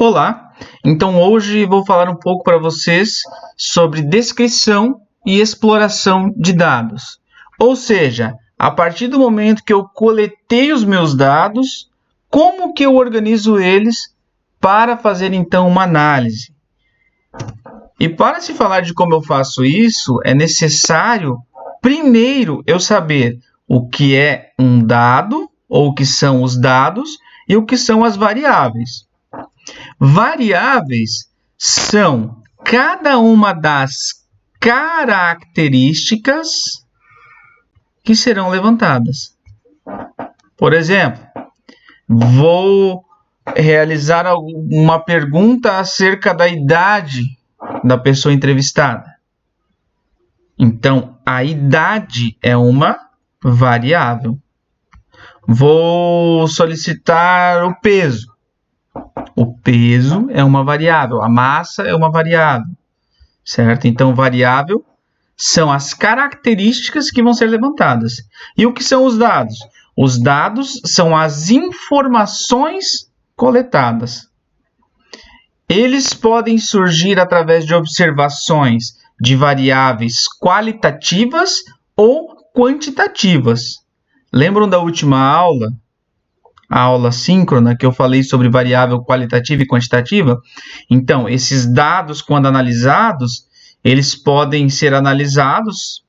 Olá, então hoje vou falar um pouco para vocês sobre descrição e exploração de dados. Ou seja, a partir do momento que eu coletei os meus dados, como que eu organizo eles para fazer então uma análise? E para se falar de como eu faço isso, é necessário primeiro eu saber o que é um dado, ou o que são os dados, e o que são as variáveis. Variáveis são cada uma das características que serão levantadas. Por exemplo, vou realizar uma pergunta acerca da idade da pessoa entrevistada. Então, a idade é uma variável. Vou solicitar o peso. O peso é uma variável, a massa é uma variável, certo? Então, variável são as características que vão ser levantadas. E o que são os dados? Os dados são as informações coletadas. Eles podem surgir através de observações de variáveis qualitativas ou quantitativas. Lembram da última aula? A aula síncrona, que eu falei sobre variável qualitativa e quantitativa? Então, esses dados, quando analisados, eles podem ser analisados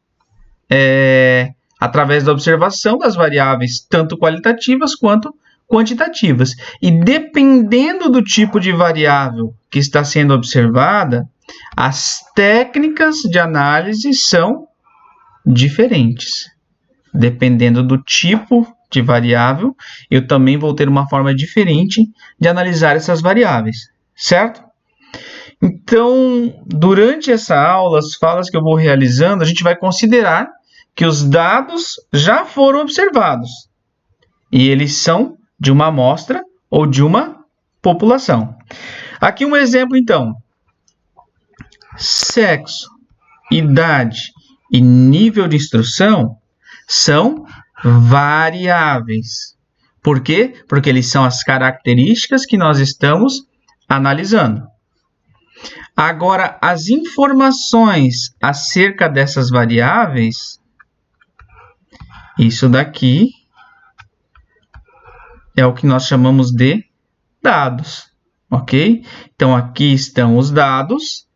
através da observação das variáveis, tanto qualitativas quanto quantitativas. E dependendo do tipo de variável que está sendo observada, as técnicas de análise são diferentes. Dependendo do tipo de variável, eu também vou ter uma forma diferente de analisar essas variáveis, certo? Então, durante essa aula, as falas que eu vou realizando, a gente vai considerar que os dados já foram observados e eles são de uma amostra ou de uma população. Aqui um exemplo, então. Sexo, idade e nível de instrução são variáveis. Por quê? Porque eles são as características que nós estamos analisando. Agora, as informações acerca dessas variáveis, isso daqui é o que nós chamamos de dados, ok? Então, aqui estão os dados,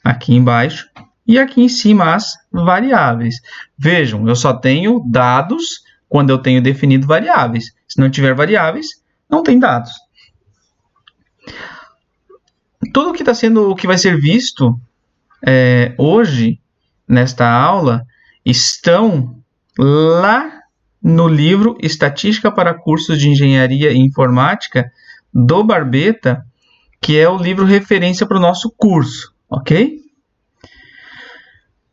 aqui embaixo, e aqui em cima as variáveis. Vejam, eu só tenho dados quando eu tenho definido variáveis. Se não tiver variáveis, não tem dados. Tudo o que vai ser visto hoje, nesta aula, estão lá no livro Estatística para Cursos de Engenharia e Informática, do Barbeta, que é o livro referência para o nosso curso, ok?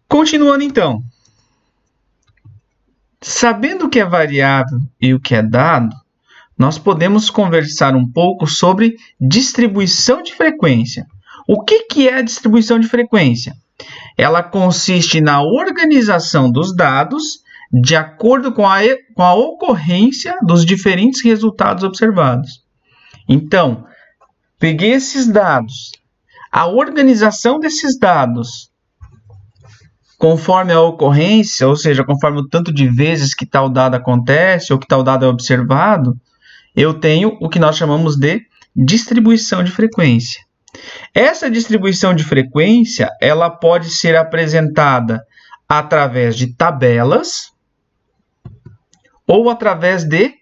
Continuando então, sabendo o que é variável e o que é dado, nós podemos conversar um pouco sobre distribuição de frequência. O que é a distribuição de frequência? Ela consiste na organização dos dados de acordo com a ocorrência dos diferentes resultados observados. Então, peguei esses dados, a organização desses dados conforme a ocorrência, ou seja, conforme o tanto de vezes que tal dado acontece ou que tal dado é observado, eu tenho o que nós chamamos de distribuição de frequência. Essa distribuição de frequência, ela pode ser apresentada através de tabelas ou através de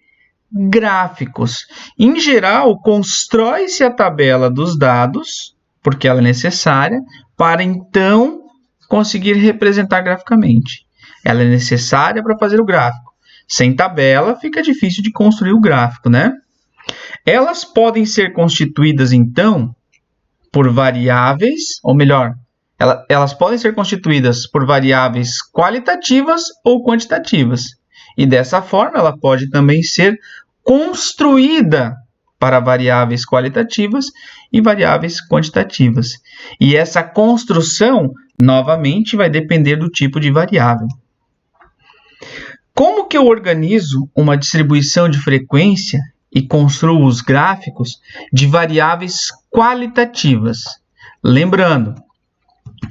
gráficos. Em geral, constrói-se a tabela dos dados, porque ela é necessária, para então conseguir representar graficamente. Ela é necessária para fazer o gráfico. Sem tabela, fica difícil de construir o gráfico, né? Elas podem ser constituídas, então, por variáveis, ou melhor, elas podem ser constituídas por variáveis qualitativas ou quantitativas. E dessa forma, ela pode também ser construída para variáveis qualitativas e variáveis quantitativas. E essa construção, novamente, vai depender do tipo de variável. Como que eu organizo uma distribuição de frequência e construo os gráficos de variáveis qualitativas. Lembrando,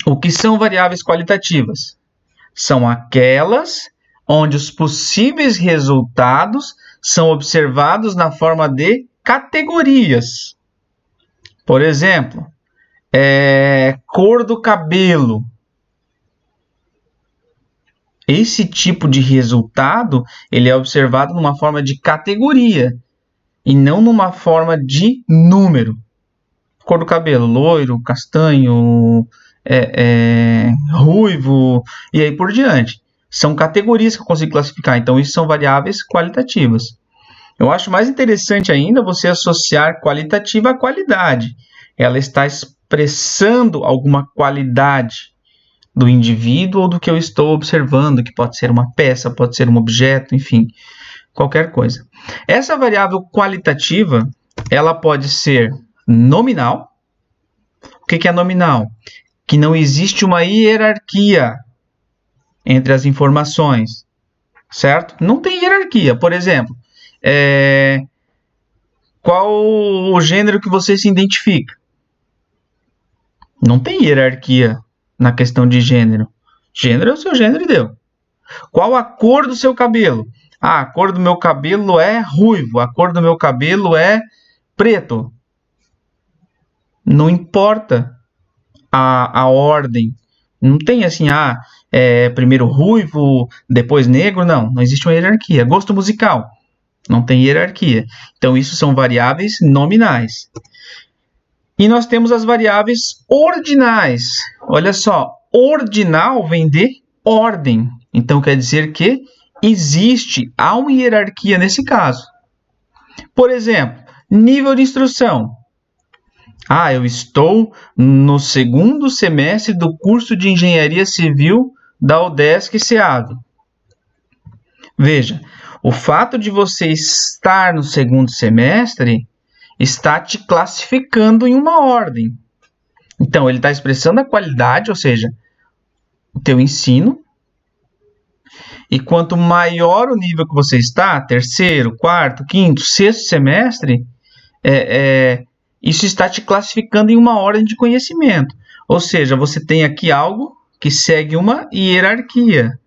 o que são variáveis qualitativas? São aquelas onde os possíveis resultados são observados na forma de categorias. Por exemplo, cor do cabelo. Esse tipo de resultado ele é observado numa forma de categoria e não numa forma de número. Cor do cabelo, loiro, castanho, ruivo e aí por diante. São categorias que eu consigo classificar, então isso são variáveis qualitativas. Eu acho mais interessante ainda você associar qualitativa à qualidade. Ela está expressando alguma qualidade do indivíduo ou do que eu estou observando, que pode ser uma peça, pode ser um objeto, enfim, qualquer coisa. Essa variável qualitativa, ela pode ser nominal. O que é nominal? Que não existe uma hierarquia entre as informações, certo? Não tem hierarquia. Por exemplo, qual o gênero que você se identifica? Não tem hierarquia na questão de gênero. Gênero é o seu gênero e deu. Qual a cor do seu cabelo? A cor do meu cabelo é ruivo. A cor do meu cabelo é preto. Não importa a ordem. Não tem assim, primeiro ruivo, depois negro. Não existe uma hierarquia. Gosto musical. Não tem hierarquia. Então, isso são variáveis nominais. E nós temos as variáveis ordinais. Olha só, ordinal vem de ordem. Então, quer dizer que há uma hierarquia nesse caso. Por exemplo, nível de instrução. Eu estou no segundo semestre do curso de Engenharia Civil da UDESC SEAV. Veja, o fato de você estar no segundo semestre está te classificando em uma ordem. Então, ele está expressando a qualidade, ou seja, o teu ensino. E quanto maior o nível que você está, terceiro, quarto, quinto, sexto semestre, isso está te classificando em uma ordem de conhecimento. Ou seja, você tem aqui algo que segue uma hierarquia.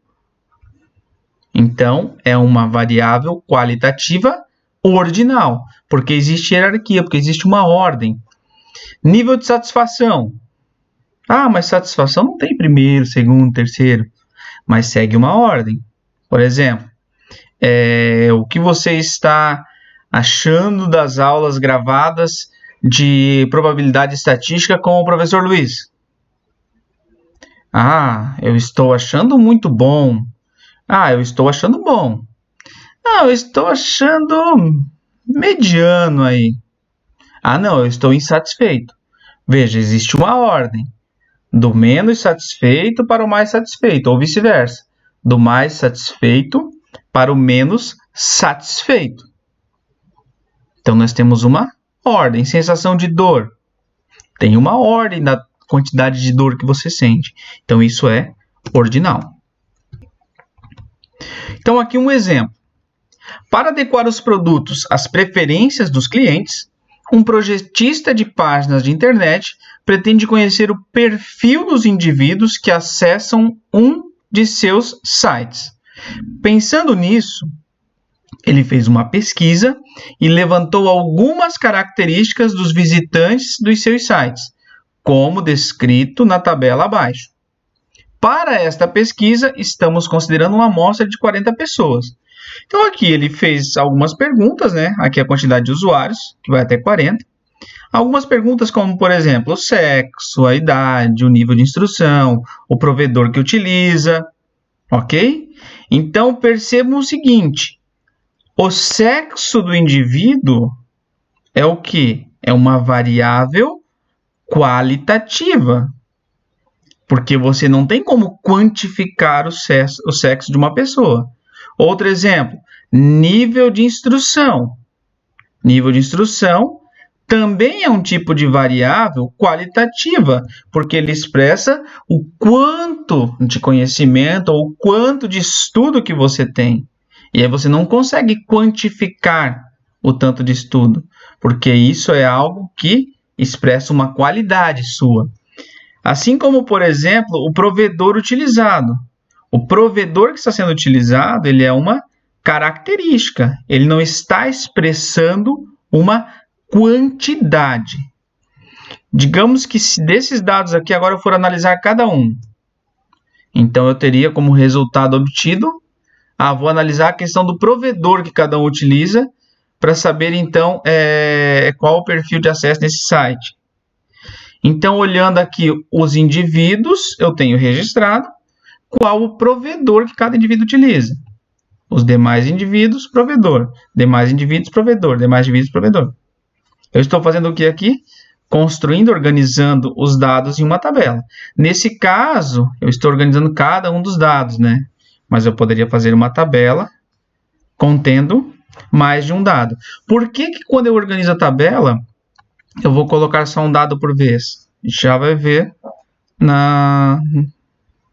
Então, é uma variável qualitativa ordinal, porque existe hierarquia, porque existe uma ordem. Nível de satisfação. Mas satisfação não tem primeiro, segundo, terceiro, mas segue uma ordem. Por exemplo, o que você está achando das aulas gravadas de probabilidade estatística com o professor Luiz? Eu estou achando muito bom. Eu estou achando bom. Eu estou achando mediano aí. Não, eu estou insatisfeito. Veja, existe uma ordem. Do menos satisfeito para o mais satisfeito, ou vice-versa. Do mais satisfeito para o menos satisfeito. Então, nós temos uma ordem. Sensação de dor. Tem uma ordem da quantidade de dor que você sente. Então, isso é ordinal. Então, aqui um exemplo. Para adequar os produtos às preferências dos clientes, um projetista de páginas de internet pretende conhecer o perfil dos indivíduos que acessam um de seus sites. Pensando nisso, ele fez uma pesquisa e levantou algumas características dos visitantes dos seus sites, como descrito na tabela abaixo. Para esta pesquisa, estamos considerando uma amostra de 40 pessoas. Então, aqui ele fez algumas perguntas, né? Aqui a quantidade de usuários, que vai até 40. Algumas perguntas como, por exemplo, o sexo, a idade, o nível de instrução, o provedor que utiliza, ok? Então, percebam o seguinte, o sexo do indivíduo é o quê? É uma variável qualitativa, porque você não tem como quantificar o sexo de uma pessoa. Outro exemplo, nível de instrução. Nível de instrução também é um tipo de variável qualitativa, porque ele expressa o quanto de conhecimento ou o quanto de estudo que você tem. E aí você não consegue quantificar o tanto de estudo, porque isso é algo que expressa uma qualidade sua. Assim como, por exemplo, o provedor utilizado. O provedor que está sendo utilizado, ele é uma característica, ele não está expressando uma quantidade. Digamos que se desses dados aqui agora eu for analisar cada um, então eu teria como resultado obtido, vou analisar a questão do provedor que cada um utiliza para saber então qual o perfil de acesso nesse site. Então, olhando aqui os indivíduos, eu tenho registrado qual o provedor que cada indivíduo utiliza. Os demais indivíduos, provedor. Demais indivíduos, provedor. Demais indivíduos, provedor. Eu estou fazendo o que aqui? Construindo, organizando os dados em uma tabela. Nesse caso, eu estou organizando cada um dos dados, né? Mas eu poderia fazer uma tabela contendo mais de um dado. Por que quando eu organizo a tabela, eu vou colocar só um dado por vez? A gente já vai ver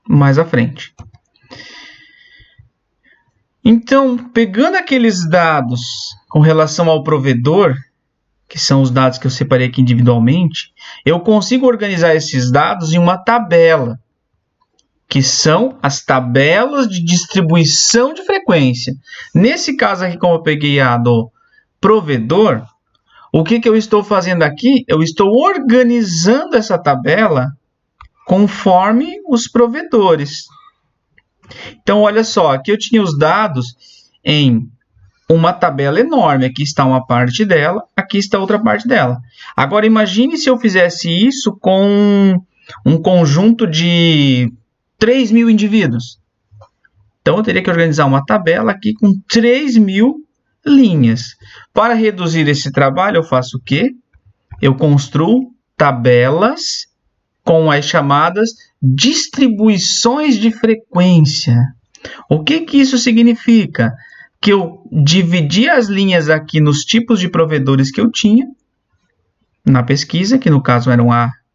mais à frente. Então, pegando aqueles dados com relação ao provedor, que são os dados que eu separei aqui individualmente, eu consigo organizar esses dados em uma tabela, que são as tabelas de distribuição de frequência. Nesse caso aqui, como eu peguei a do provedor, o que eu estou fazendo aqui? Eu estou organizando essa tabela conforme os provedores. Então, olha só, aqui eu tinha os dados em uma tabela enorme. Aqui está uma parte dela, aqui está outra parte dela. Agora, imagine se eu fizesse isso com um conjunto de 3.000 indivíduos. Então, eu teria que organizar uma tabela aqui com 3.000 linhas. Para reduzir esse trabalho, eu faço o quê? Eu construo tabelas com as chamadas distribuições de frequência. O que isso significa? Que eu dividi as linhas aqui nos tipos de provedores que eu tinha na pesquisa, que no caso eram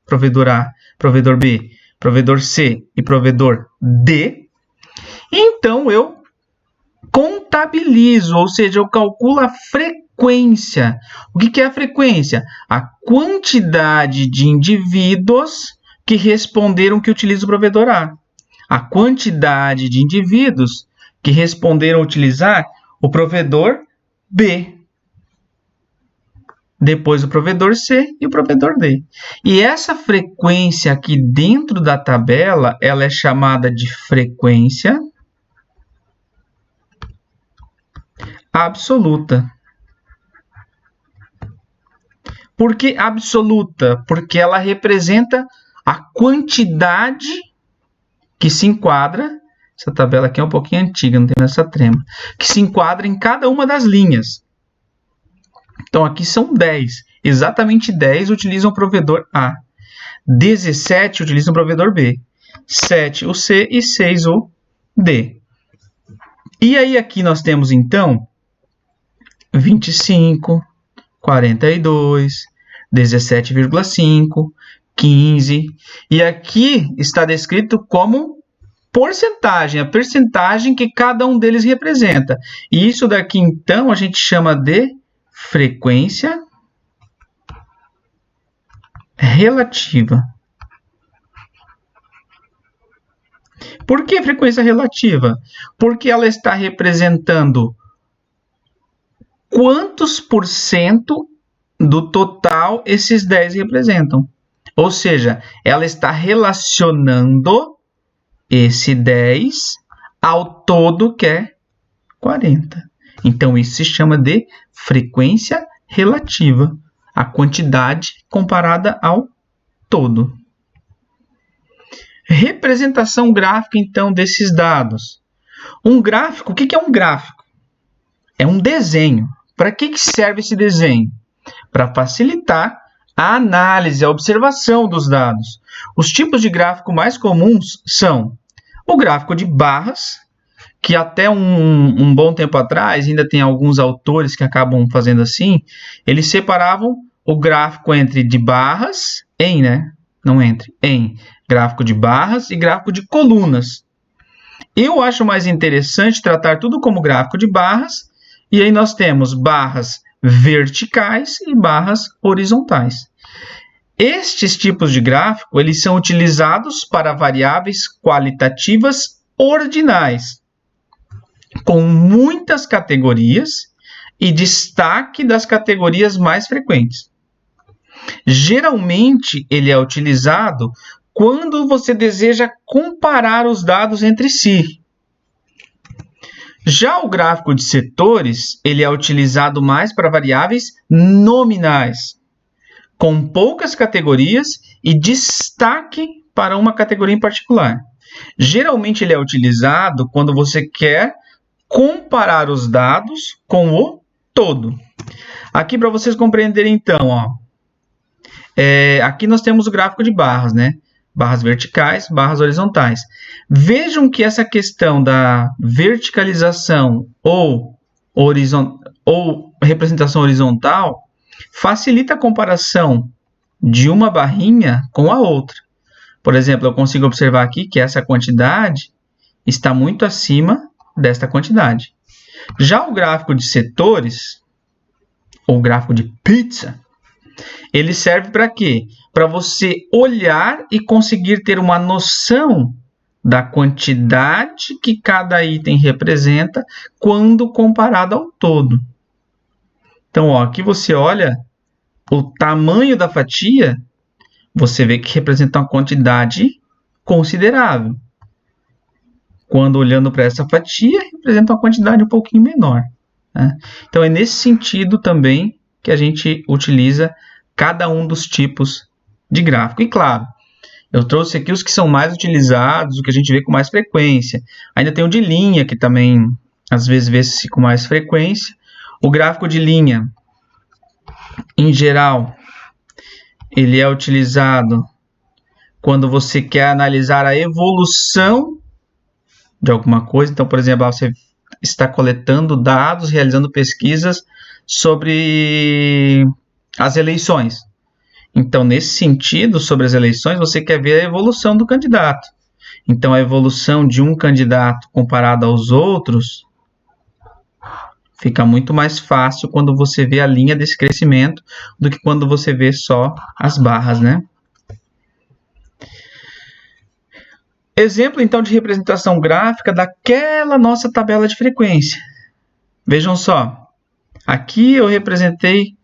provedor A, provedor B, provedor C e provedor D. Então, eu contabilizo, ou seja, eu calculo a frequência. O que é a frequência? A quantidade de indivíduos que responderam que utilizam o provedor A. A quantidade de indivíduos que responderam utilizar o provedor B. Depois o provedor C e o provedor D. E essa frequência aqui dentro da tabela, ela é chamada de frequência absoluta. Por que absoluta? Porque ela representa a quantidade que se enquadra, essa tabela aqui é um pouquinho antiga, não tem essa trema, que se enquadra em cada uma das linhas. Então, aqui são 10. Exatamente 10 utilizam o provedor A. 17 utilizam o provedor B. 7 o C e 6 o D. E aí, aqui nós temos, então, 25, 42, 17,5, 15. E aqui está descrito como porcentagem, a percentagem que cada um deles representa. E isso daqui, então, a gente chama de frequência relativa. Por que frequência relativa? Porque ela está representando quantos por cento do total esses 10 representam. Ou seja, ela está relacionando esse 10 ao todo que é 40. Então, isso se chama de frequência relativa, a quantidade comparada ao todo. Representação gráfica, então, desses dados. Um gráfico, o que é um gráfico? É um desenho. Para que serve esse desenho? Para facilitar a análise, a observação dos dados. Os tipos de gráfico mais comuns são o gráfico de barras, que até um bom tempo atrás, ainda tem alguns autores que acabam fazendo assim, eles separavam o gráfico entre de barras, em gráfico de barras e gráfico de colunas. Eu acho mais interessante tratar tudo como gráfico de barras, e aí nós temos barras verticais e barras horizontais. Estes tipos de gráfico, eles são utilizados para variáveis qualitativas ordinais, com muitas categorias e destaque das categorias mais frequentes. Geralmente, ele é utilizado quando você deseja comparar os dados entre si. Já o gráfico de setores, ele é utilizado mais para variáveis nominais, com poucas categorias e destaque para uma categoria em particular. Geralmente, ele é utilizado quando você quer comparar os dados com o todo. Aqui, para vocês compreenderem, então, ó, aqui nós temos o gráfico de barras, né? Barras verticais, barras horizontais. Vejam que essa questão da verticalização ou representação horizontal facilita a comparação de uma barrinha com a outra. Por exemplo, eu consigo observar aqui que essa quantidade está muito acima desta quantidade. Já o gráfico de setores, ou gráfico de pizza, ele serve para quê? Para você olhar e conseguir ter uma noção da quantidade que cada item representa quando comparado ao todo. Então, ó, aqui você olha o tamanho da fatia, você vê que representa uma quantidade considerável. Quando olhando para essa fatia, representa uma quantidade um pouquinho menor, né? Então, é nesse sentido também que a gente utiliza cada um dos tipos de gráfico. E claro, eu trouxe aqui os que são mais utilizados, o que a gente vê com mais frequência. Ainda tem o de linha, que também às vezes vê-se com mais frequência. O gráfico de linha, em geral, ele é utilizado quando você quer analisar a evolução de alguma coisa. Então, por exemplo, você está coletando dados, realizando pesquisas sobre as eleições. Então, nesse sentido, sobre as eleições, você quer ver a evolução do candidato. Então, a evolução de um candidato comparado aos outros fica muito mais fácil quando você vê a linha desse crescimento do que quando você vê só as barras, né? Exemplo, então, de representação gráfica daquela nossa tabela de frequência. Vejam só. Aqui eu representei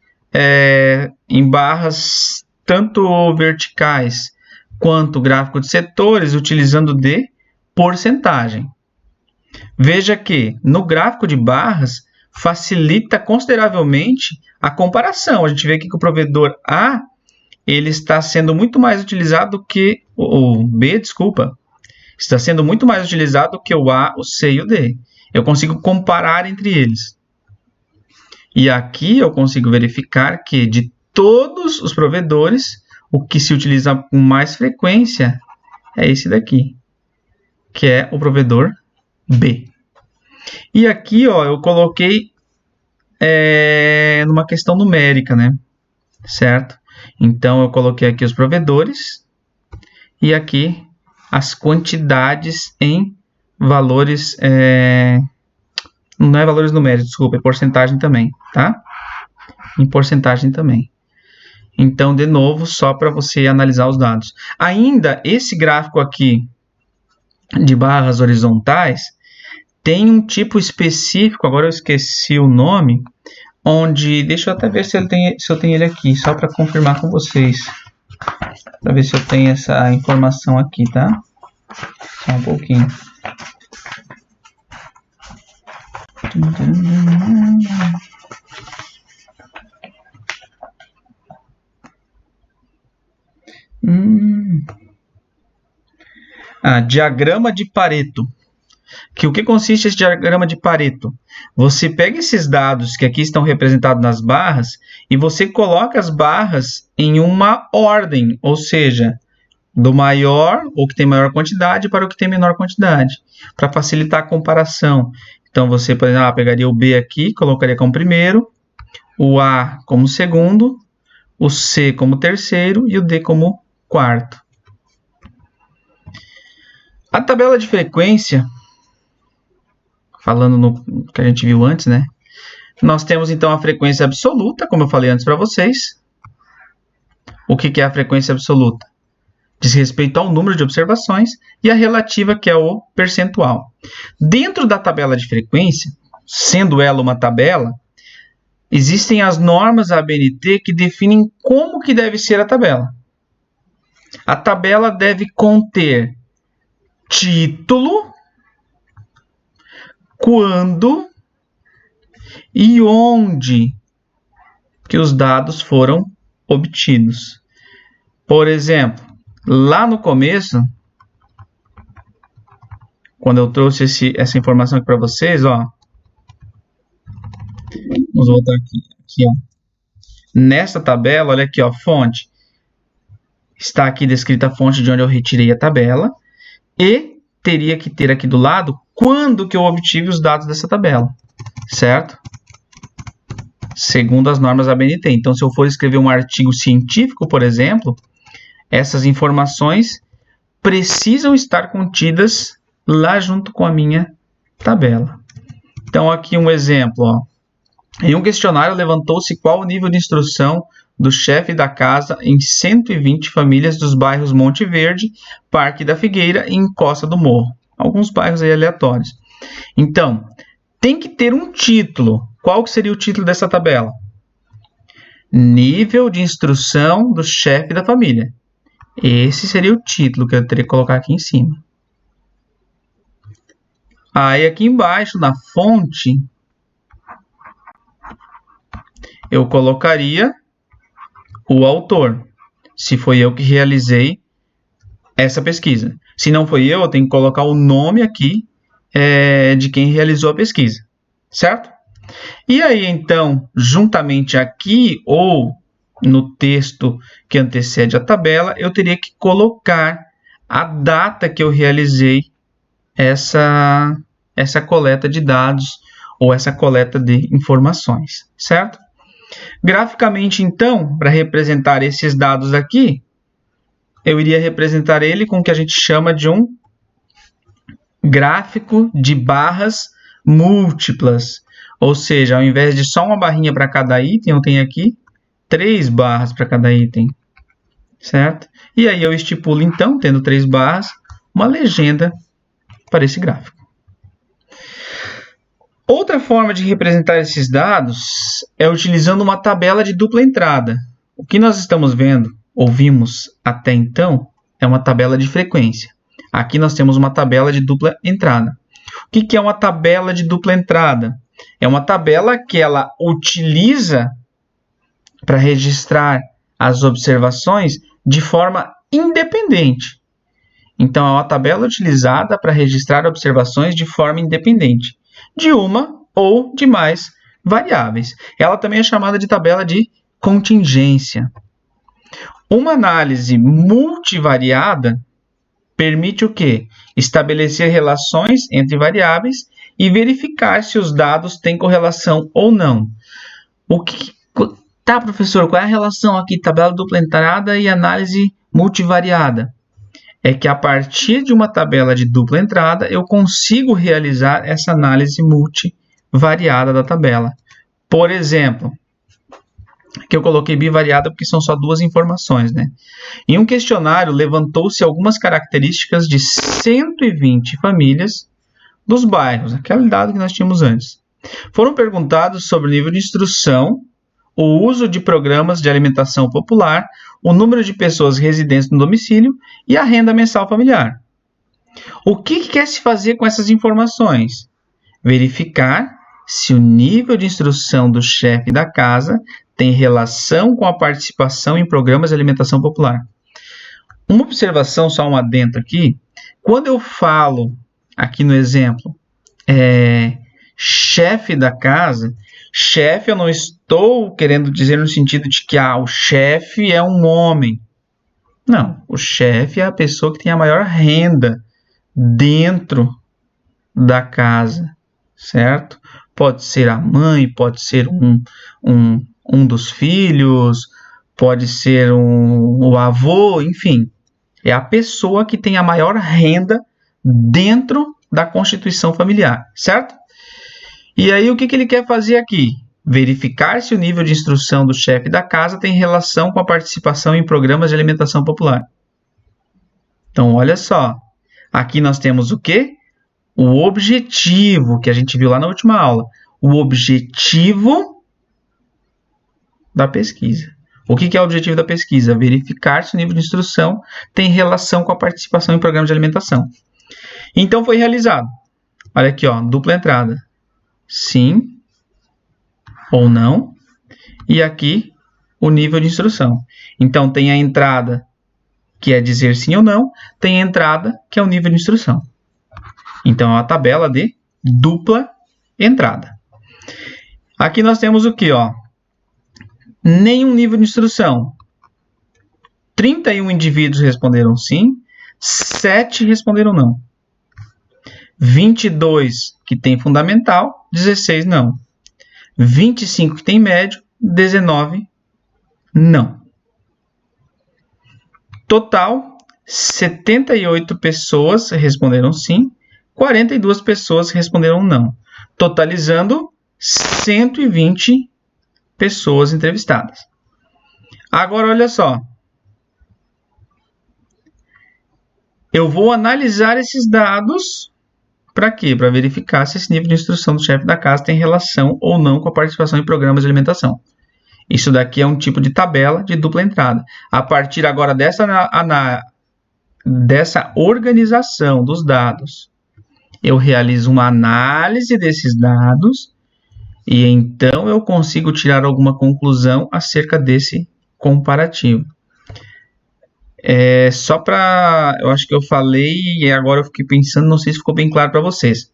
em barras tanto verticais quanto gráfico de setores, utilizando de porcentagem. Veja que no gráfico de barras facilita consideravelmente a comparação. A gente vê aqui que o provedor A ele está sendo muito mais utilizado que o B, desculpa, está sendo muito mais utilizado que o A, o C e o D. Eu consigo comparar entre eles. E aqui eu consigo verificar que de todos os provedores, o que se utiliza com mais frequência é esse daqui, que é o provedor B. E aqui, ó, eu coloquei numa questão numérica, né? Certo? Então, eu coloquei aqui os provedores e aqui as quantidades em valores... não é valores numéricos, desculpa, é porcentagem também, tá? Em porcentagem também. Então, de novo, só para você analisar os dados. Ainda, esse gráfico aqui de barras horizontais tem um tipo específico, agora eu esqueci o nome, onde, deixa eu até ver se eu tenho ele aqui, só para confirmar com vocês. Para ver se eu tenho essa informação aqui, tá? Só um pouquinho. Diagrama de Pareto. O que consiste esse diagrama de Pareto? Você pega esses dados que aqui estão representados nas barras e você coloca as barras em uma ordem, ou seja, do maior, ou que tem maior quantidade, para o que tem menor quantidade, para facilitar a comparação. Então, você, por exemplo, pegaria o B aqui, colocaria como primeiro, o A como segundo, o C como terceiro e o D como quarto. A tabela de frequência, falando no que a gente viu antes, né? Nós temos então a frequência absoluta, como eu falei antes para vocês. O que é a frequência absoluta? Diz respeito ao número de observações, e a relativa, que é o percentual. Dentro da tabela de frequência, sendo ela uma tabela, existem as normas ABNT que definem como que deve ser a tabela. A tabela deve conter título, quando e onde que os dados foram obtidos. Por exemplo, lá no começo, quando eu trouxe essa informação aqui para vocês, ó, vamos voltar aqui, ó. Nessa tabela, olha aqui, ó, fonte. Está aqui descrita a fonte de onde eu retirei a tabela e teria que ter aqui do lado quando que eu obtive os dados dessa tabela, certo? Segundo as normas ABNT. Então, se eu for escrever um artigo científico, por exemplo, essas informações precisam estar contidas lá junto com a minha tabela. Então, aqui um exemplo, ó. Em um questionário, levantou-se qual o nível de instrução do chefe da casa em 120 famílias dos bairros Monte Verde, Parque da Figueira e Encosta do Morro. Alguns bairros aí aleatórios. Então, tem que ter um título. Qual que seria o título dessa tabela? Nível de instrução do chefe da família. Esse seria o título que eu teria que colocar aqui em cima. Aí aqui embaixo, na fonte, eu colocaria o autor, se foi eu que realizei essa pesquisa. Se não foi eu tenho que colocar o nome aqui de quem realizou a pesquisa, certo? E aí, então, juntamente aqui ou no texto que antecede a tabela, eu teria que colocar a data que eu realizei essa coleta de dados ou essa coleta de informações, certo? Graficamente, então, para representar esses dados aqui, eu iria representar ele com o que a gente chama de um gráfico de barras múltiplas. Ou seja, ao invés de só uma barrinha para cada item, eu tenho aqui 3 barras para cada item, certo? E aí eu estipulo, então, tendo 3 barras, uma legenda para esse gráfico. Outra forma de representar esses dados é utilizando uma tabela de dupla entrada. O que nós estamos vendo, ou vimos até então, é uma tabela de frequência. Aqui nós temos uma tabela de dupla entrada. O que é uma tabela de dupla entrada? É uma tabela que ela utiliza para registrar as observações de forma independente. Então, é uma tabela utilizada para registrar observações de forma independente, de uma ou de mais variáveis. Ela também é chamada de tabela de contingência. Uma análise multivariada permite o quê? Estabelecer relações entre variáveis e verificar se os dados têm correlação ou não. Tá, professor, qual é a relação aqui, tabela dupla entrada e análise multivariada? É que a partir de uma tabela de dupla entrada, eu consigo realizar essa análise multivariada da tabela. Por exemplo, que eu coloquei bivariada porque são só 2 informações, né? Em um questionário, levantou-se algumas características de 120 famílias dos bairros, aquele dado que nós tínhamos antes. Foram perguntados sobre o nível de instrução, o uso de programas de alimentação popular, o número de pessoas residentes no domicílio e a renda mensal familiar. O que quer se fazer com essas informações? Verificar se o nível de instrução do chefe da casa tem relação com a participação em programas de alimentação popular. Uma observação, só um adendo aqui. Quando eu falo, aqui no exemplo, chefe da casa, chefe eu não estou querendo dizer no sentido de que o chefe é um homem. Não, o chefe é a pessoa que tem a maior renda dentro da casa, certo? Pode ser a mãe, pode ser um dos filhos, pode ser o avô, enfim. É a pessoa que tem a maior renda dentro da constituição familiar, certo? E aí, o que ele quer fazer aqui? Verificar se o nível de instrução do chefe da casa tem relação com a participação em programas de alimentação popular. Então, olha só. Aqui nós temos o quê? O objetivo, que a gente viu lá na última aula. O objetivo da pesquisa. O que é o objetivo da pesquisa? Verificar se o nível de instrução tem relação com a participação em programas de alimentação. Então, foi realizado. Olha aqui, ó, dupla entrada. Sim ou não. E aqui, o nível de instrução. Então, tem a entrada, que é dizer sim ou não. Tem a entrada, que é o nível de instrução. Então, é uma tabela de dupla entrada. Aqui nós temos o quê? Ó? Nenhum nível de instrução. 31 indivíduos responderam sim, 7 responderam não. 22 que tem fundamental, 16 não. 25 que tem médio, 19 não. Total, 78 pessoas responderam sim, 42 pessoas responderam não. Totalizando 120 pessoas entrevistadas. Agora, olha só. Eu vou analisar esses dados para quê? Para verificar se esse nível de instrução do chefe da casa tem relação ou não com a participação em programas de alimentação. Isso daqui é um tipo de tabela de dupla entrada. A partir agora dessa organização dos dados, eu realizo uma análise desses dados e então eu consigo tirar alguma conclusão acerca desse comparativo. Só para... Eu acho que eu falei e agora eu fiquei pensando, não sei se ficou bem claro para vocês.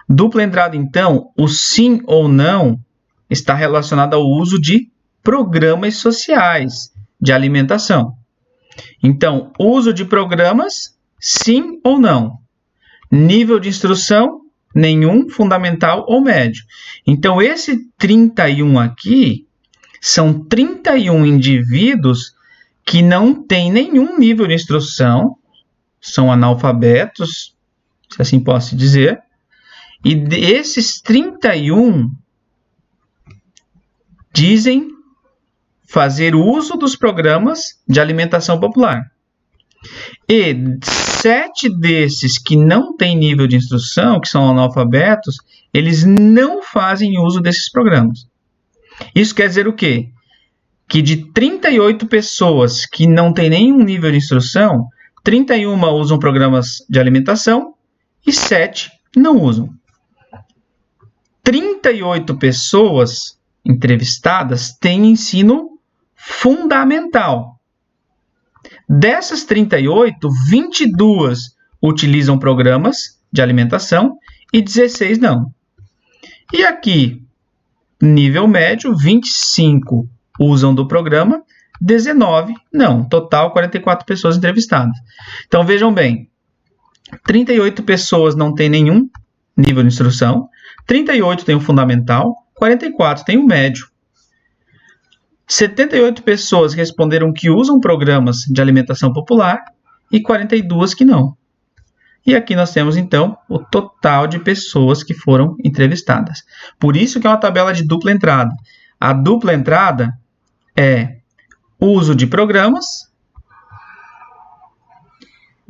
Dupla entrada, então, o sim ou não está relacionado ao uso de programas sociais de alimentação. Então, uso de programas, sim ou não. Nível de instrução, nenhum, fundamental ou médio. Então, esse 31 aqui são 31 indivíduos que não têm nenhum nível de instrução, são analfabetos, se assim posso dizer, e desses 31 dizem fazer uso dos programas de alimentação popular. E 7 desses que não têm nível de instrução, que são analfabetos, eles não fazem uso desses programas. Isso quer dizer o quê? Que de 38 pessoas que não têm nenhum nível de instrução, 31 usam programas de alimentação e 7 não usam. 38 pessoas entrevistadas têm ensino fundamental. Dessas 38, 22 utilizam programas de alimentação e 16 não. E aqui, nível médio, 25 usam do programa, 19 não. Total, 44 pessoas entrevistadas. Então, vejam bem, 38 pessoas não têm nenhum nível de instrução, 38 têm o fundamental, 44 têm o médio. 78 pessoas responderam que usam programas de alimentação popular e 42 que não. E aqui nós temos, então, o total de pessoas que foram entrevistadas. Por isso que é uma tabela de dupla entrada. A dupla entrada é uso de programas,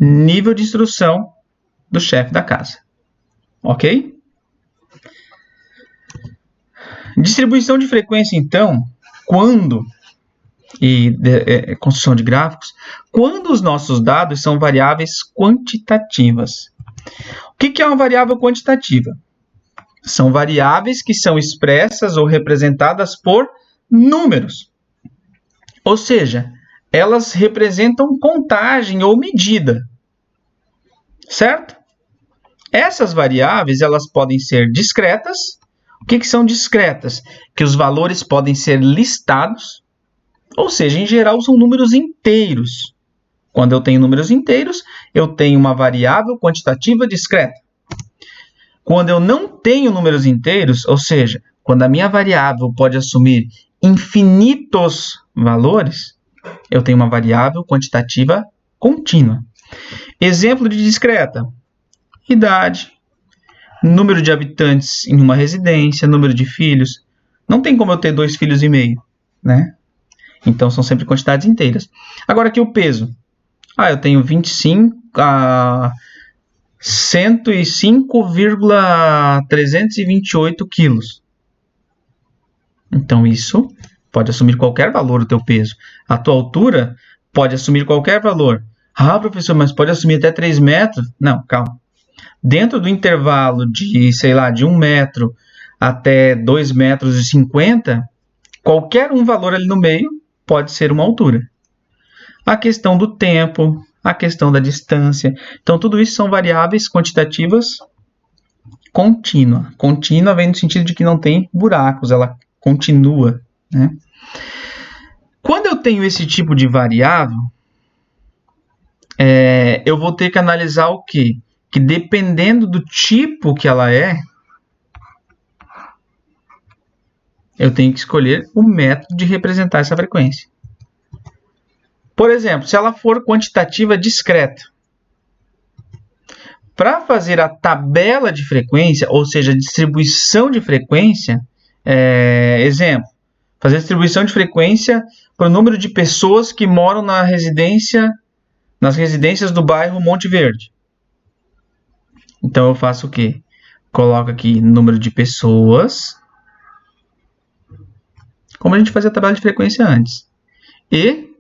nível de instrução do chefe da casa. Ok? Distribuição de frequência, então, construção de gráficos, quando os nossos dados são variáveis quantitativas. O que é uma variável quantitativa? São variáveis que são expressas ou representadas por números. Ou seja, elas representam contagem ou medida. Certo? Essas variáveis, elas podem ser discretas. O que são discretas? Que os valores podem ser listados. Ou seja, em geral, são números inteiros. Quando eu tenho números inteiros, eu tenho uma variável quantitativa discreta. Quando eu não tenho números inteiros, ou seja, quando a minha variável pode assumir infinitos valores, eu tenho uma variável quantitativa contínua. Exemplo de discreta: idade, número de habitantes em uma residência, número de filhos. Não tem como eu ter 2,5 filhos, né? Então, são sempre quantidades inteiras. Agora aqui o peso. Eu tenho 105,328 quilos. Então, isso pode assumir qualquer valor, o teu peso. A tua altura pode assumir qualquer valor. Professor, mas pode assumir até 3 metros? Não, calma. Dentro do intervalo de, sei lá, de 1 metro até 2,50 metros, qualquer um valor ali no meio pode ser uma altura. A questão do tempo, a questão da distância. Então, tudo isso são variáveis quantitativas contínua. Contínua vem no sentido de que não tem buracos, ela continua, né? Quando eu tenho esse tipo de variável, eu vou ter que analisar o quê? Que dependendo do tipo que ela é, eu tenho que escolher o método de representar essa frequência. Por exemplo, se ela for quantitativa discreta, para fazer a tabela de frequência, ou seja, a distribuição de frequência, exemplo, fazer a distribuição de frequência para o número de pessoas que moram nas residências do bairro Monte Verde. Então, eu faço o quê? Coloco aqui número de pessoas, como a gente fazia a tabela de frequência antes, e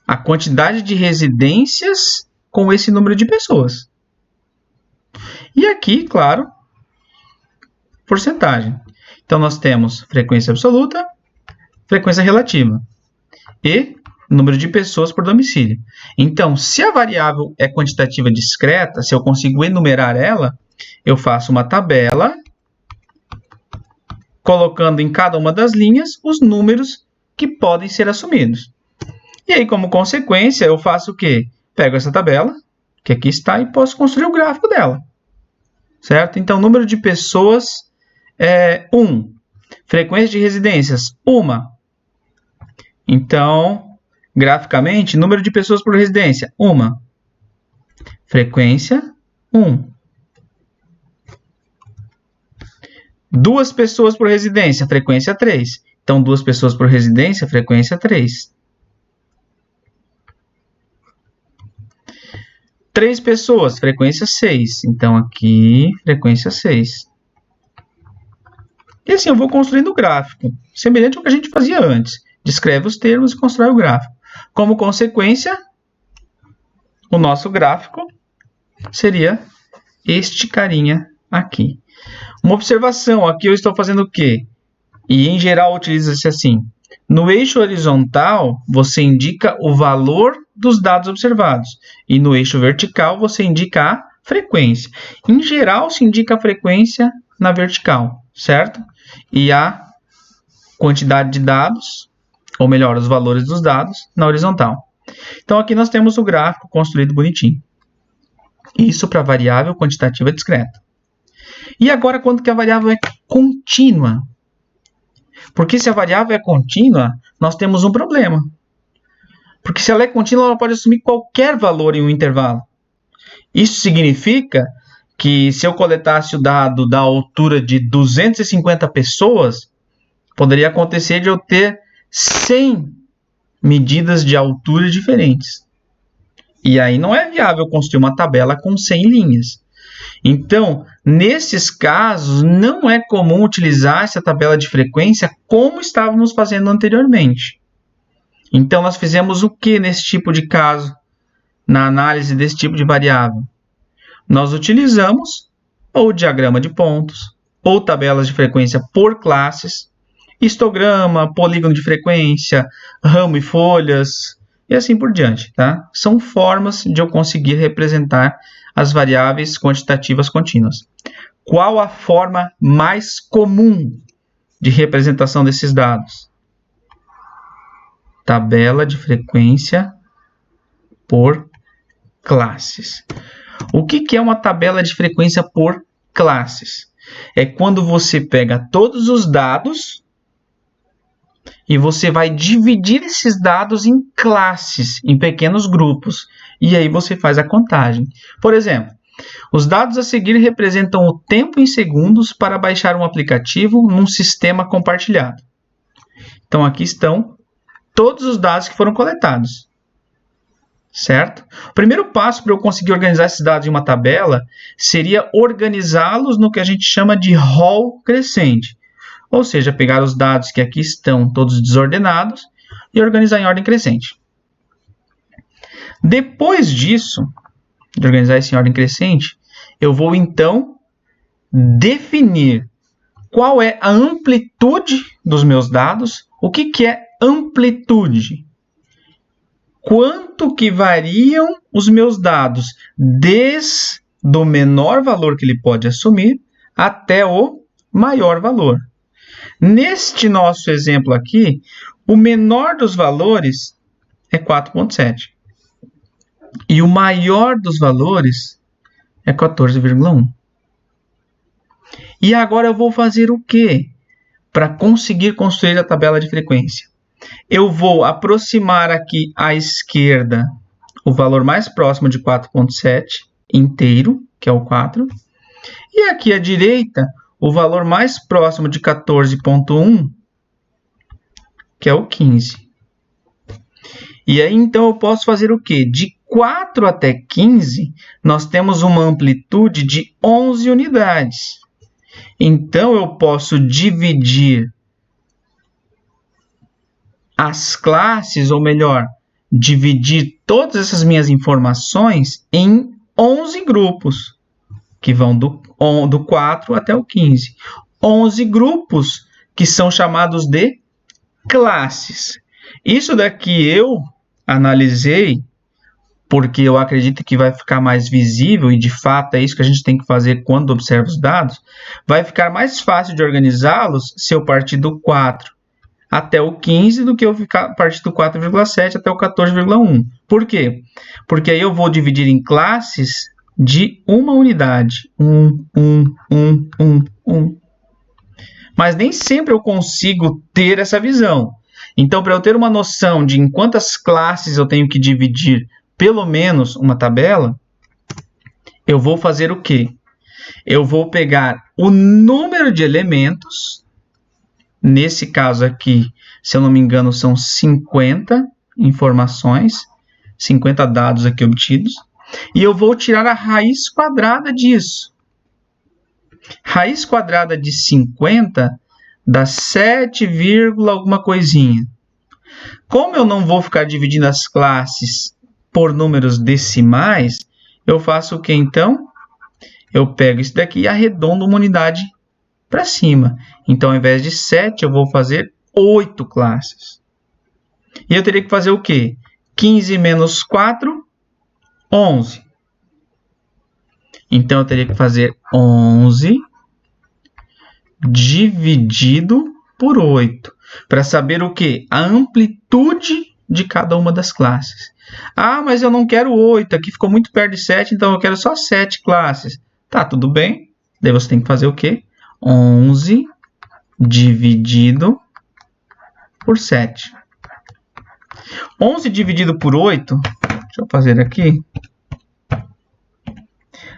a quantidade de residências com esse número de pessoas. E aqui, claro, porcentagem. Então, nós temos frequência absoluta, frequência relativa e número de pessoas por domicílio. Então, se a variável é quantitativa discreta, se eu consigo enumerar ela, eu faço uma tabela colocando em cada uma das linhas os números que podem ser assumidos. E aí, como consequência, eu faço o quê? Pego essa tabela, que aqui está, e posso construir o gráfico dela. Certo? Então, número de pessoas é 1. Frequência de residências, 1. Então, graficamente, número de pessoas por residência, 1. Frequência, 1. 2 pessoas por residência, frequência 3. Então, 2 pessoas por residência, frequência 3. 3 pessoas, frequência 6. Então, aqui, frequência 6. E assim, eu vou construindo o gráfico, semelhante ao que a gente fazia antes. Descreve os termos e constrói o gráfico. Como consequência, o nosso gráfico seria este carinha aqui. Uma observação, aqui eu estou fazendo o quê? E em geral utiliza-se assim. No eixo horizontal, você indica o valor dos dados observados. E no eixo vertical, você indica a frequência. Em geral, se indica a frequência na vertical, certo? E a quantidade de dados, ou melhor, os valores dos dados, na horizontal. Então, aqui nós temos o gráfico construído bonitinho. Isso para variável quantitativa discreta. E agora, quando que a variável é contínua? Porque se a variável é contínua, nós temos um problema. Porque se ela é contínua, ela pode assumir qualquer valor em um intervalo. Isso significa que se eu coletasse o dado da altura de 250 pessoas, poderia acontecer de eu ter 100 medidas de altura diferentes. E aí não é viável construir uma tabela com 100 linhas. Então, nesses casos, não é comum utilizar essa tabela de frequência como estávamos fazendo anteriormente. Então, nós fizemos o que nesse tipo de caso, na análise desse tipo de variável? Nós utilizamos ou diagrama de pontos, ou tabelas de frequência por classes, histograma, polígono de frequência, ramo e folhas, e assim por diante. Tá? São formas de eu conseguir representar as variáveis quantitativas contínuas. Qual a forma mais comum de representação desses dados? Tabela de frequência por classes. O que é uma tabela de frequência por classes? É quando você pega todos os dados e você vai dividir esses dados em classes, em pequenos grupos. E aí você faz a contagem. Por exemplo, Os dados a seguir representam o tempo em segundos para baixar um aplicativo num sistema compartilhado. Então, aqui estão todos os dados que foram coletados. Certo? O primeiro passo para eu conseguir organizar esses dados em uma tabela seria organizá-los no que a gente chama de rol crescente. Ou seja, pegar os dados que aqui estão todos desordenados e organizar em ordem crescente. Depois disso, de organizar isso em ordem crescente, eu vou então definir qual é a amplitude dos meus dados. O que é amplitude? Quanto que variam os meus dados desde o menor valor que ele pode assumir até o maior valor. Neste nosso exemplo aqui, o menor dos valores é 4,7. E o maior dos valores é 14,1. E agora eu vou fazer o quê? Para conseguir construir a tabela de frequência. Eu vou aproximar aqui à esquerda o valor mais próximo de 4,7 inteiro, que é o 4. E aqui à direita, o valor mais próximo de 14,1, que é o 15. E aí, então, eu posso fazer o quê? De 4 até 15, nós temos uma amplitude de 11 unidades. Então, eu posso dividir as classes, ou melhor, dividir todas essas minhas informações em 11 grupos, que vão do 4 até o 15. 11 grupos que são chamados de classes. Isso daqui eu analisei porque eu acredito que vai ficar mais visível, e de fato é isso que a gente tem que fazer quando observa os dados. Vai ficar mais fácil de organizá-los se eu partir do 4 até o 15 do que eu partir do 4,7 até o 14,1. Por quê? Porque aí eu vou dividir em classes de uma unidade. 1. Mas nem sempre eu consigo ter essa visão. Então, para eu ter uma noção de em quantas classes eu tenho que dividir pelo menos uma tabela, eu vou fazer o quê? Eu vou pegar o número de elementos. Nesse caso aqui, se eu não me engano, são 50 informações, 50 dados aqui obtidos. E eu vou tirar a raiz quadrada disso. Raiz quadrada de 50 dá 7, alguma coisinha. Como eu não vou ficar dividindo as classes por números decimais, eu faço o que então? Eu pego isso daqui e arredondo uma unidade para cima. Então, ao invés de 7, eu vou fazer 8 classes. E eu teria que fazer o quê? 15 menos 4, 11. Então, eu teria que fazer 11 dividido por 8. Para saber o quê? A amplitude de cada uma das classes. Ah, mas eu não quero 8. Aqui ficou muito perto de 7, então eu quero só 7 classes. Tá, tudo bem. Daí você tem que fazer o quê? 11 dividido por 7. 11 dividido por 8, deixa eu fazer aqui,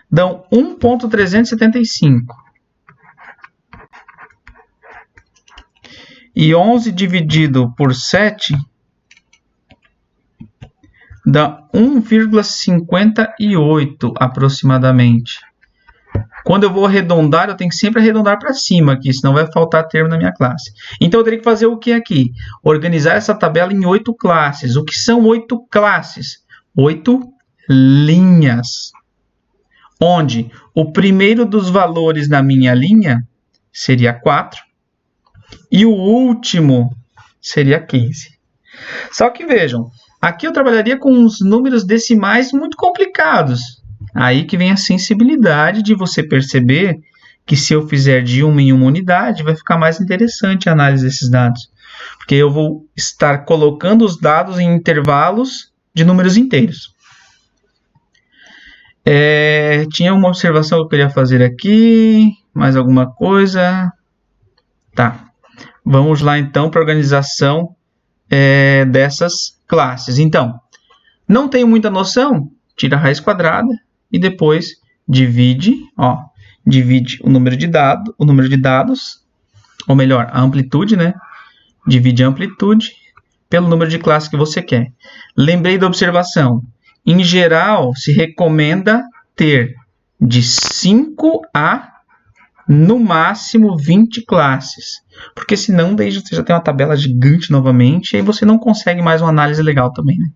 dão 1,375. E 11 dividido por 7 dá 1,58 aproximadamente. Quando eu vou arredondar, eu tenho que sempre arredondar para cima aqui, senão vai faltar termo na minha classe. Então, eu teria que fazer o que aqui? Organizar essa tabela em 8 classes. O que são 8 classes? 8 linhas. Onde o primeiro dos valores na minha linha seria 4 e o último seria 15. Só que vejam, aqui eu trabalharia com uns números decimais muito complicados. Aí que vem a sensibilidade de você perceber que se eu fizer de uma em uma unidade, vai ficar mais interessante a análise desses dados. Porque eu vou estar colocando os dados em intervalos de números inteiros. Tinha uma observação que eu queria fazer aqui. Mais alguma coisa? Tá. Vamos lá então para a organização dessas classes. Então, não tenho muita noção? Tira a raiz quadrada e depois divide o número de dados, ou melhor, a amplitude, né? Divide a amplitude pelo número de classes que você quer. Lembrei da observação. Em geral, se recomenda ter de 5 a, no máximo, 20 classes. Porque senão, daí você já tem uma tabela gigante novamente, e aí você não consegue mais uma análise legal também, né?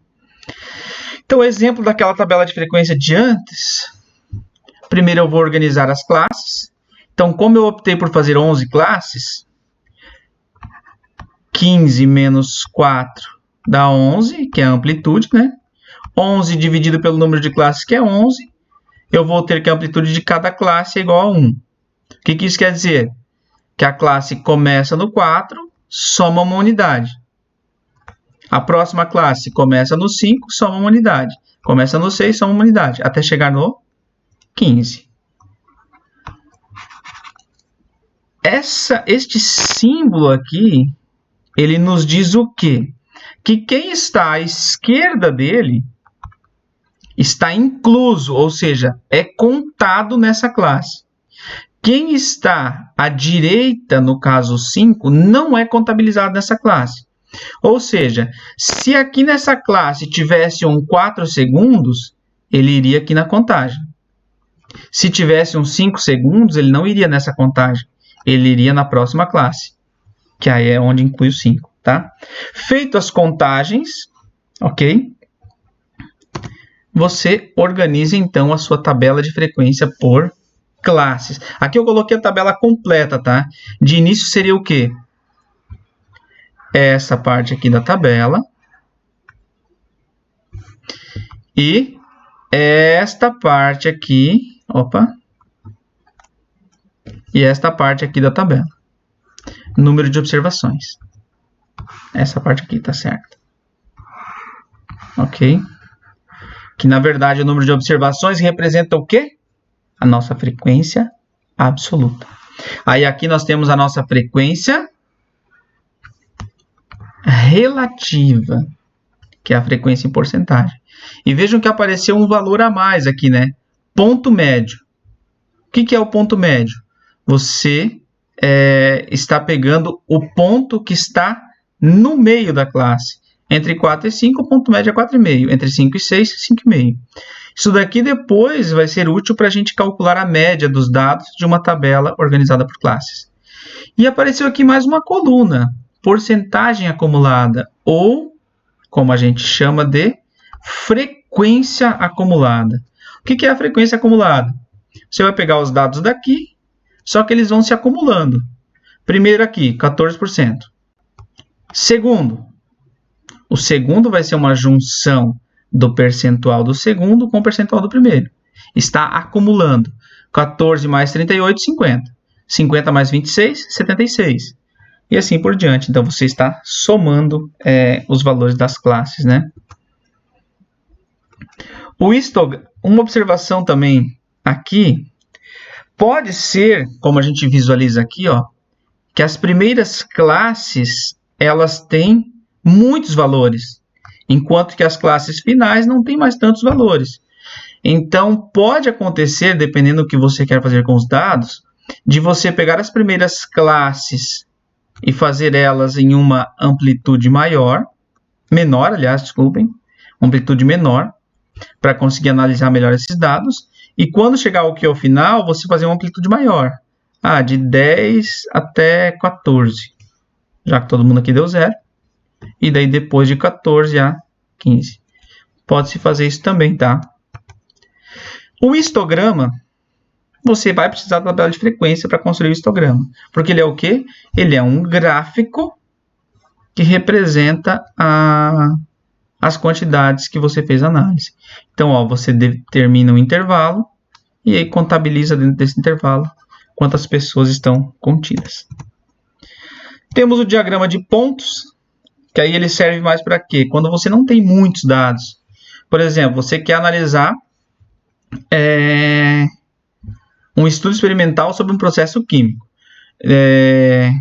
Então, exemplo daquela tabela de frequência de antes. Primeiro eu vou organizar as classes. Então, como eu optei por fazer 11 classes, 15 menos 4 dá 11, que é a amplitude, né? 11 dividido pelo número de classes, que é 11. Eu vou ter que a amplitude de cada classe é igual a 1. O que isso quer dizer? Que a classe começa no 4, soma uma unidade. A próxima classe começa no 5, soma uma unidade. Começa no 6, soma uma unidade. Até chegar no 15. Este símbolo aqui, ele nos diz o quê? Que quem está à esquerda dele está incluso, ou seja, é contado nessa classe. Quem está à direita, no caso 5, não é contabilizado nessa classe. Ou seja, se aqui nessa classe tivesse um 4 segundos, ele iria aqui na contagem. Se tivesse uns 5 segundos, ele não iria nessa contagem. Ele iria na próxima classe, que aí é onde inclui o 5, tá? Feito as contagens, ok? Você organiza, então, a sua tabela de frequência por classes. Aqui eu coloquei a tabela completa, tá? De início seria o quê? Essa parte aqui da tabela. E esta parte aqui, e esta parte aqui da tabela. Número de observações. Essa parte aqui, tá certo? Ok? Que, na verdade, o número de observações representa o quê? A nossa frequência absoluta. Aí aqui nós temos a nossa frequência relativa, que é a frequência em porcentagem. E vejam que apareceu um valor a mais aqui, né? Ponto médio. O que é o ponto médio? Você está pegando o ponto que está no meio da classe. Entre 4 e 5, o ponto médio é 4,5. Entre 5 e 6, 5,5. Isso daqui depois vai ser útil para a gente calcular a média dos dados de uma tabela organizada por classes. E apareceu aqui mais uma coluna, porcentagem acumulada, ou, como a gente chama de frequência acumulada. O que é a frequência acumulada? Você vai pegar os dados daqui, só que eles vão se acumulando. Primeiro aqui, 14%. Segundo, o segundo vai ser uma junção do percentual do segundo com o percentual do primeiro. Está acumulando. 14 mais 38, 50. 50 mais 26, 76. E assim por diante. Então, você está somando os valores das classes, né? Uma observação também aqui, pode ser, como a gente visualiza aqui, que as primeiras classes, elas têm muitos valores, enquanto que as classes finais não têm mais tantos valores. Então, pode acontecer, dependendo do que você quer fazer com os dados, de você pegar as primeiras classes e fazer elas em uma amplitude menor, amplitude menor, para conseguir analisar melhor esses dados. E quando chegar ao final, você fazer uma amplitude maior, de 10 até 14, já que todo mundo aqui deu 0. E daí depois de 14 a 15. Pode-se fazer isso também, tá? O histograma, você vai precisar da tabela de frequência para construir o histograma. Porque ele é o quê? Ele é um gráfico que representa as quantidades que você fez a análise. Então, você determina um intervalo e aí contabiliza dentro desse intervalo quantas pessoas estão contidas. Temos o diagrama de pontos, que aí ele serve mais para quê? Quando você não tem muitos dados. Por exemplo, você quer analisar um estudo experimental sobre um processo químico,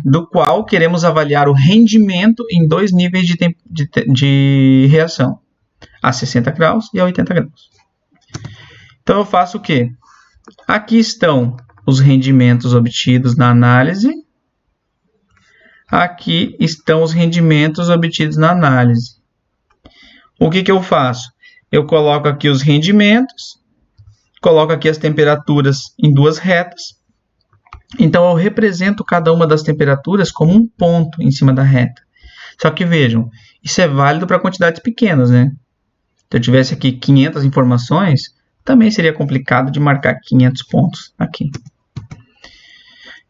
do qual queremos avaliar o rendimento em 2 níveis de reação, a 60 graus e a 80 graus. Então, eu faço o quê? Aqui estão os rendimentos obtidos na análise. Aqui estão os rendimentos obtidos na análise. O que eu faço? Eu coloco aqui os rendimentos, coloco aqui as temperaturas em duas retas. Então, eu represento cada uma das temperaturas como um ponto em cima da reta. Só que vejam, isso é válido para quantidades pequenas, né? Se eu tivesse aqui 500 informações, também seria complicado de marcar 500 pontos aqui.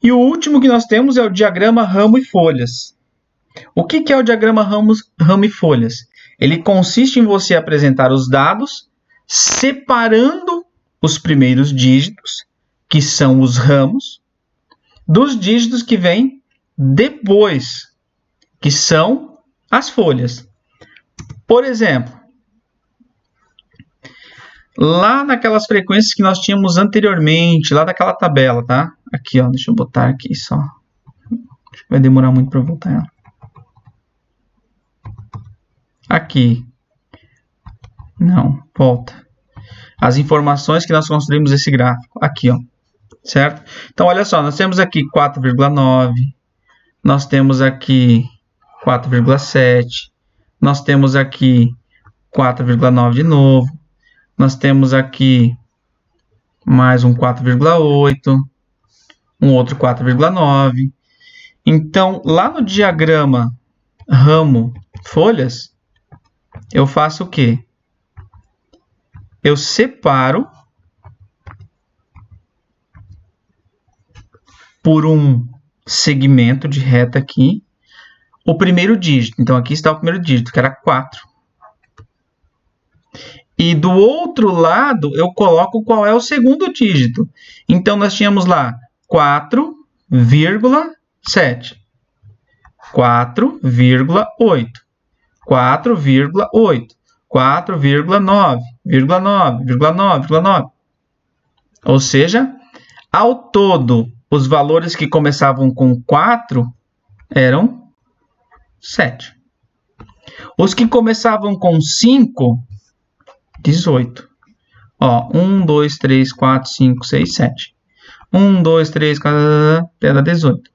E o último que nós temos é o diagrama ramo e folhas. O que é o diagrama ramo e folhas? Ele consiste em você apresentar os dados, separando os primeiros dígitos, que são os ramos, dos dígitos que vêm depois, que são as folhas. Por exemplo, lá naquelas frequências que nós tínhamos anteriormente, lá daquela tabela, tá? Aqui, ó, deixa eu botar aqui só. Acho que vai demorar muito para voltar ela. Aqui. Não, volta. As informações que nós construímos esse gráfico. Aqui, ó. Certo? Então, olha só, nós temos aqui 4,9. Nós temos aqui 4,7. Nós temos aqui 4,9 de novo. Nós temos aqui mais um 4,8, um outro 4,9. Então, lá no diagrama ramo-folhas, eu faço o quê? Eu separo por um segmento de reta aqui o primeiro dígito. Então, aqui está o primeiro dígito, que era 4. E do outro lado, eu coloco qual é o segundo dígito. Então, nós tínhamos lá 4,7, 4,8, 4,8, 4,9,9,9,9. Ou seja, ao todo, os valores que começavam com 4 eram 7. Os que começavam com 5, 18. Ó, 1, 2, 3, 4, 5, 6, 7. 1, 2, 3, 4, dá 18.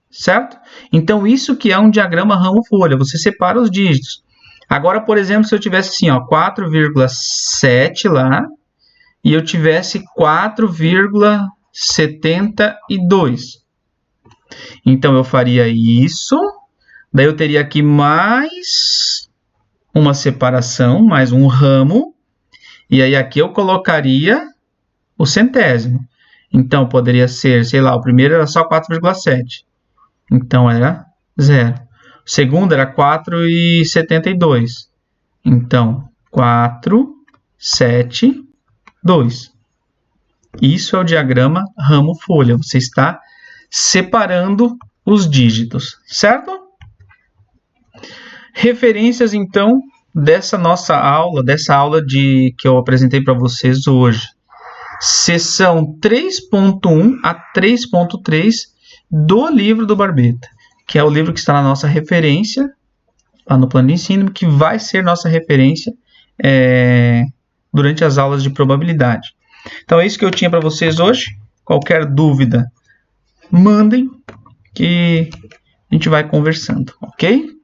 Certo? Então, isso que é um diagrama ramo-folha. Você separa os dígitos. Agora, por exemplo, se eu tivesse assim, ó, 4,7 lá, e eu tivesse 4,72. Então, eu faria isso. Daí, eu teria aqui mais uma separação, mais um ramo. E aí, aqui eu colocaria o centésimo. Então, poderia ser, sei lá, o primeiro era só 4,7. Então, era 0. O segundo era 4,72. Então, 4,7,2. Isso é o diagrama ramo-folha. Você está separando os dígitos, certo? Referências, então, dessa nossa aula, que eu apresentei para vocês hoje. Seção 3.1 a 3.3 do livro do Barbeta, que é o livro que está na nossa referência, lá no plano de ensino, que vai ser nossa referência durante as aulas de probabilidade. Então, é isso que eu tinha para vocês hoje. Qualquer dúvida, mandem, que a gente vai conversando, ok?